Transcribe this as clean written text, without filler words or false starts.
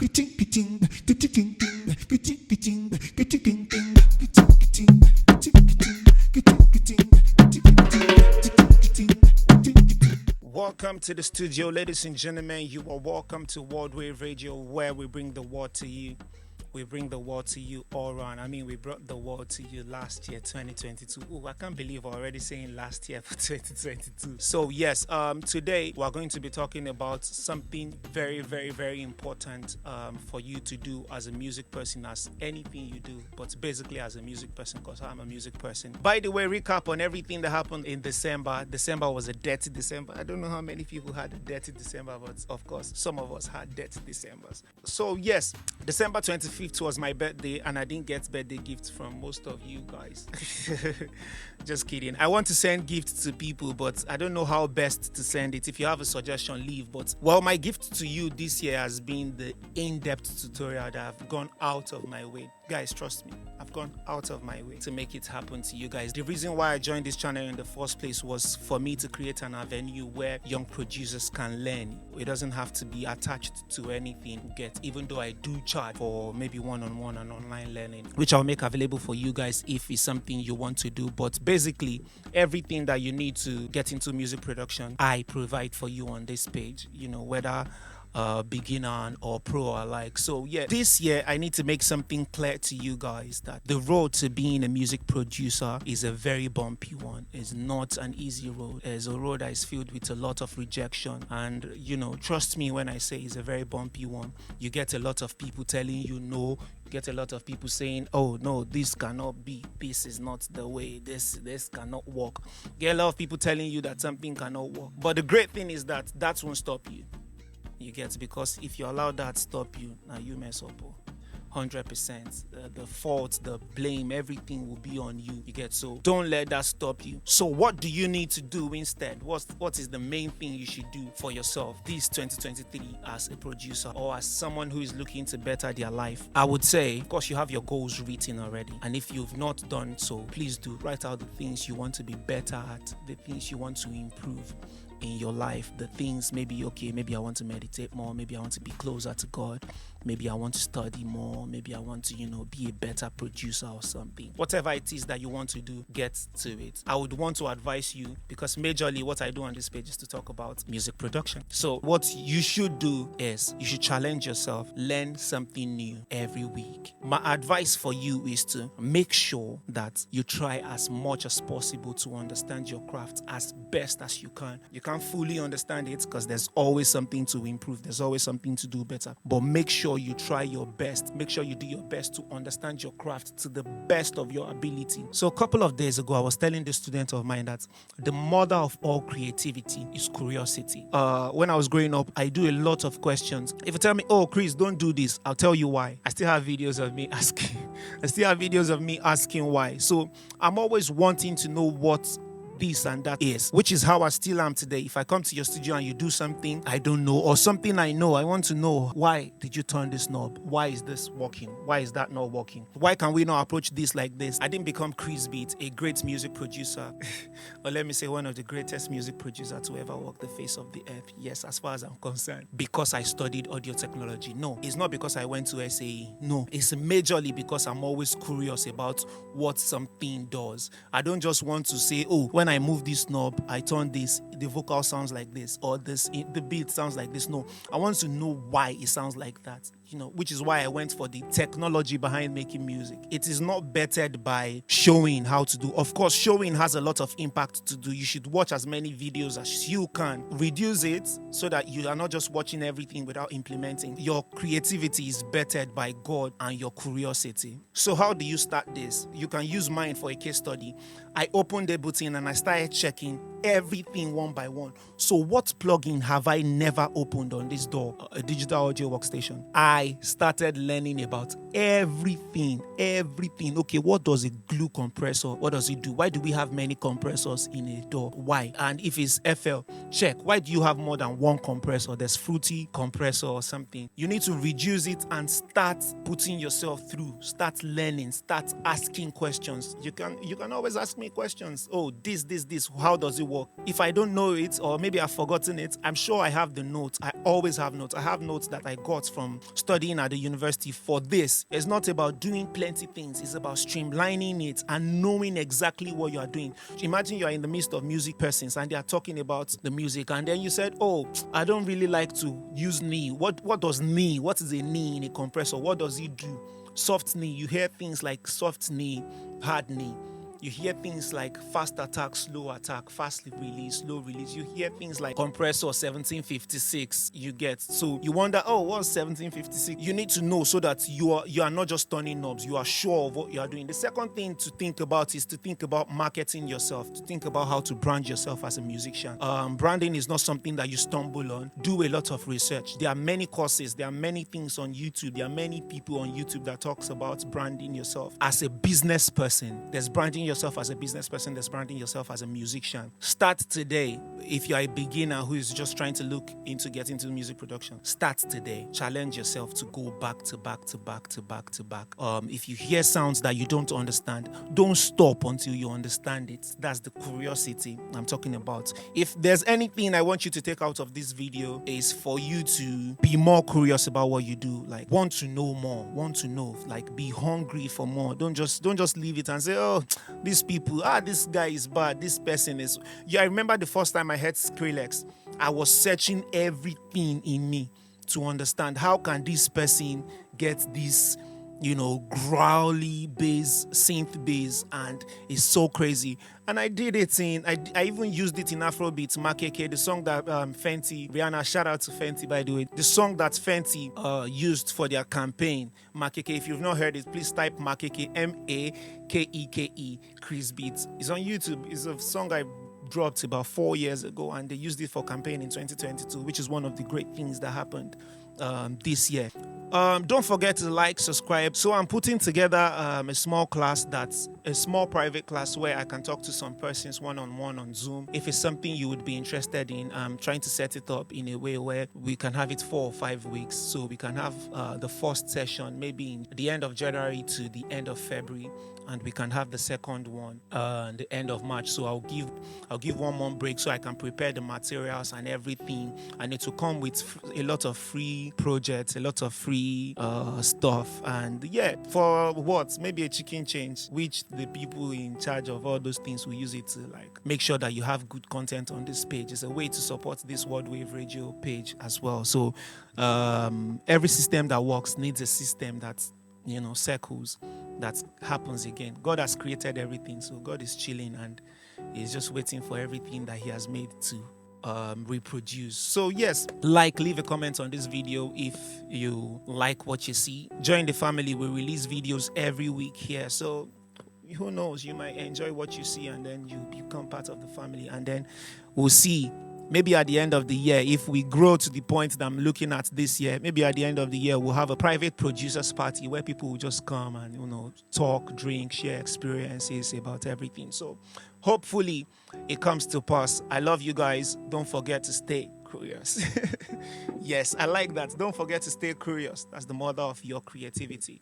Welcome to the studio, ladies and gentlemen. You are welcome to World Wave Radio, where we bring the world to you. We bring the world to you all around. I mean, we brought the world to you last year, 2022. Oh, I can't believe I'm already saying last year for 2022. So yes, today we're going to be talking about something very, very, very important for you to do as a music person, as anything you do, but basically as a music person, because I'm a music person. By the way, recap on everything that happened in December. December was a dirty December. I don't know how many people had a dirty December, but of course, some of us had dirty Decembers. So yes, December 25th was my birthday, and I didn't get birthday gifts from most of you guys. Just kidding. I want to send gifts to people, but I don't know how best to send it. If you have a suggestion, leave. But well, my gift to you this year has been the in-depth tutorial that I've gone out of my way. Guys, trust me, I've gone out of my way to make it happen to you guys. The reason why I joined this channel in the first place was for me to create an avenue where young producers can learn. It doesn't have to be attached to anything. Even though I do charge for maybe one-on-one and online learning, which I'll make available for you guys if it's something you want to do. But basically, everything that you need to get into music production, I provide for you on this page, whether beginner or pro or like. So yeah, this year I need to make something clear to you guys that the road to being a music producer is a very bumpy one. It's not an easy road. It's a road that is filled with a lot of rejection, and trust me when I say it's a very bumpy one. You get a lot of people telling you no. You get a lot of people saying, oh no, this cannot be, this is not the way, this cannot work. You get a lot of people telling you that something cannot work. But the great thing is that won't stop you. You get, because if you allow that stop you, now you mess up. 100%. The fault, the blame, everything will be on you. You get, so don't let that stop you. So what do you need to do instead? What is the main thing you should do for yourself this 2023 as a producer or as someone who is looking to better their life? I would say, of course, you have your goals written already. And if you've not done so, please do write out the things you want to be better at, the things you want to improve in your life, the things maybe I want to meditate more, maybe I want to be closer to God, maybe I want to study more, maybe I want to be a better producer or something. Whatever it is that you want to do, get to it. I would want to advise you, because majorly what I do on this page is to talk about music production. So what you should do is you should challenge yourself, learn something new every week. My advice for you is to make sure that you try as much as possible to understand your craft as best as you can. You can't fully understand it because there's always something to improve. There's always something to do better. But make sure you try your best. Make sure you do your best to understand your craft to the best of your ability. So a couple of days ago, I was telling the student of mine that the mother of all creativity is curiosity. When I was growing up, I do a lot of questions. If you tell me, oh, Chris, don't do this, I'll tell you why. I still have videos of me asking why. So I'm always wanting to know what this and that is, which is how I still am today. If I come to your studio and you do something I don't know, or something I know, I want to know, why did you turn this knob? Why is this working? Why is that not working? Why can we not approach this like this? I didn't become Krizbeatz, a great music producer, or let me say one of the greatest music producers to ever walk the face of the earth. Yes, as far as I'm concerned, because I studied audio technology. No, it's not because I went to SAE. No, it's majorly because I'm always curious about what something does. I don't just want to say, oh, when I move this knob, I turn this, the vocal sounds like this, or the beat sounds like this. No, I want to know why it sounds like that. Which is why I went for the technology behind making music. It is not bettered by showing how to do. Of course, showing has a lot of impact to do. You should watch as many videos as you can. Reduce it so that you are not just watching everything without implementing. Your creativity is bettered by God and your curiosity. So how do you start this? You can use mine for a case study. I opened Ableton and I started checking everything one by one. So what plugin have I never opened on this door? A digital audio workstation. I started learning about everything. Okay, what does a glue compressor, what does it do? Why do we have many compressors in a door? Why? And if it's FL, check. Why do you have more than one compressor? There's fruity compressor or something. You need to reduce it and start putting yourself through. Start learning. Start asking questions. You can always ask me questions. Oh, this. How does it work? If I don't know it, or maybe I've forgotten it, I'm sure I have the notes. I always have notes. I have notes that I got from studying at the university for this. It's not about doing plenty things. It's about streamlining it and knowing exactly what you are doing. Imagine you are in the midst of music persons and they are talking about the music, and then you said, oh, I don't really like to use knee. What does knee? What is a knee in a compressor? What does it do? Soft knee. You hear things like soft knee, hard knee. You hear things like fast attack, slow attack, fast release, slow release. You hear things like compressor 1756. You get. So you wonder, oh, what's 1756? You need to know so that you are not just turning knobs. You are sure of what you are doing. The second thing to think about is to think about marketing yourself, to think about how to brand yourself as a musician. Branding is not something that you stumble on. Do a lot of research. There are many courses. There are many things on YouTube. There are many people on YouTube that talks about branding yourself as a business person. There's branding yourself as a business person. There's branding yourself as a musician. Start today. If you're a beginner who is just trying to look into getting into music production, start today. Challenge yourself to go back to back. If you hear sounds that you don't understand, don't stop until you understand it. That's the curiosity I'm talking about. If there's anything I want you to take out of this video, is for you to be more curious about what you do. Like, want to know more, like, be hungry for more. Don't just leave it and say, oh, these people, this guy is bad, this person is. I remember the first time I heard Skrillex, I was searching everything in me to understand how can this person get this, growly bass, synth bass, and it's so crazy. And I did it I even used it in Afrobeat, Makeke, the song that Fenty, Rihanna, shout out to Fenty, by the way, the song that Fenty used for their campaign, Makeke. If you've not heard it, please type Makeke, Makeke, Krizbeatz. It's on YouTube. It's a song I dropped about 4 years ago, and they used it for campaign in 2022, which is one of the great things that happened this year. Don't forget to like, subscribe. So I'm putting together a small class, that's a small private class where I can talk to some persons one-on-one on Zoom. If it's something you would be interested in, I'm trying to set it up in a way where we can have it 4 or 5 weeks. So we can have the first session maybe in the end of January to the end of February, and we can have the second one the end of March. So I'll give 1 month break so I can prepare the materials and everything, and it will come with a lot of free projects, a lot of free stuff, and for what, maybe a chicken change, which the people in charge of all those things will use it to make sure that you have good content on this page. It's a way to support this World Wave Radio page as well. So every system that works needs a system that circles, that happens again. God has created everything, so God is chilling and He's just waiting for everything that He has made to reproduce. So yes, leave a comment on this video if you like what you see. Join the family. We release videos every week here, so who knows, you might enjoy what you see and then you become part of the family, and then we'll see. Maybe at the end of the year, if we grow to the point that I'm looking at this year, maybe at the end of the year, we'll have a private producers party where people will just come and, talk, drink, share experiences about everything. So hopefully it comes to pass. I love you guys. Don't forget to stay curious. Yes, I like that. Don't forget to stay curious. That's the mother of your creativity.